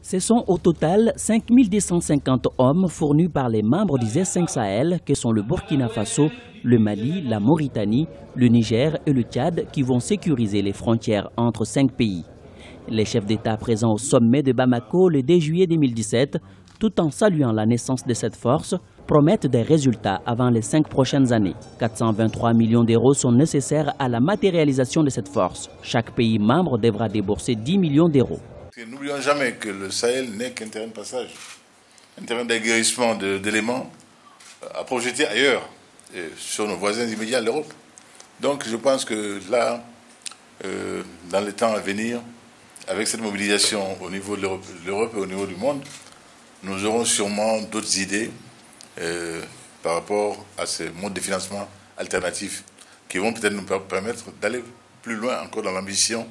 Ce sont au total 5 250 hommes fournis par les membres du G5 Sahel, que sont le Burkina Faso, le Mali, la Mauritanie, le Niger et le Tchad, qui vont sécuriser les frontières entre 5 pays. Les chefs d'État présents au sommet de Bamako le 2 juillet 2017, tout en saluant la naissance de cette force, promettent des résultats avant les 5 prochaines années. 423 millions d'euros sont nécessaires à la matérialisation de cette force. Chaque pays membre devra débourser 10 millions d'euros. N'oublions jamais que le Sahel n'est qu'un terrain de passage, un terrain d'aguerrissement d'éléments à projeter ailleurs, sur nos voisins immédiats, l'Europe. Donc je pense que là, dans les temps à venir, avec cette mobilisation au niveau de l'Europe et au niveau du monde, nous aurons sûrement d'autres idées par rapport à ces modes de financement alternatifs qui vont peut-être nous permettre d'aller plus loin encore dans l'ambition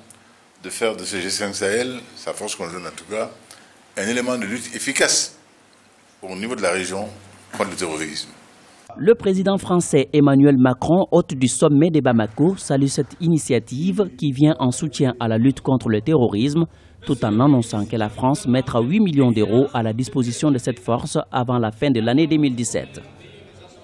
de faire de ce G5 Sahel, sa force conjointe en tout cas, un élément de lutte efficace au niveau de la région contre le terrorisme. Le président français Emmanuel Macron, hôte du sommet de Bamako, salue cette initiative qui vient en soutien à la lutte contre le terrorisme, tout en annonçant que la France mettra 8 millions d'euros à la disposition de cette force avant la fin de l'année 2017.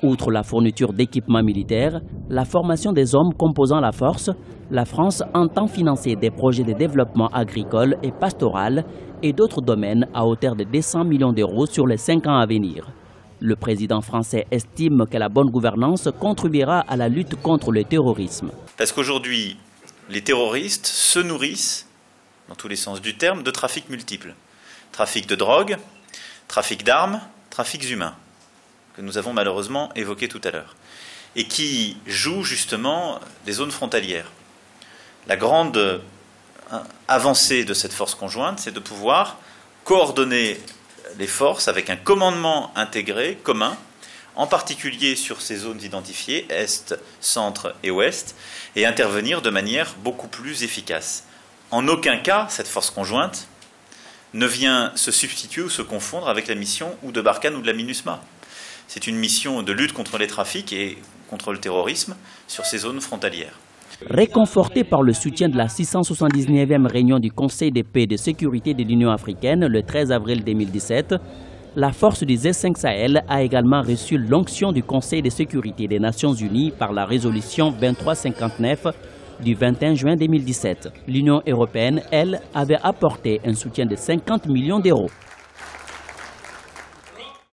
Outre la fourniture d'équipements militaires, la formation des hommes composant la force, la France entend financer des projets de développement agricole et pastoral et d'autres domaines à hauteur de 200 millions d'euros sur les 5 ans à venir. Le président français estime que la bonne gouvernance contribuera à la lutte contre le terrorisme. Parce qu'aujourd'hui, les terroristes se nourrissent, dans tous les sens du terme, de trafics multiples. Trafic de drogue, trafic d'armes, trafics humains, que nous avons malheureusement évoqué tout à l'heure, et qui jouent justement des zones frontalières. La grande avancée de cette force conjointe, c'est de pouvoir coordonner les forces avec un commandement intégré, commun, en particulier sur ces zones identifiées, Est, Centre et Ouest, et intervenir de manière beaucoup plus efficace. En aucun cas, cette force conjointe ne vient se substituer ou se confondre avec la mission ou de Barkhane ou de la MINUSMA. C'est une mission de lutte contre les trafics et contre le terrorisme sur ces zones frontalières. Réconforté par le soutien de la 679e réunion du Conseil de paix et de sécurité de l'Union africaine le 13 avril 2017, la force du G5 Sahel a également reçu l'onction du Conseil de sécurité des Nations Unies par la résolution 2359 du 21 juin 2017. L'Union européenne, elle, avait apporté un soutien de 50 millions d'euros.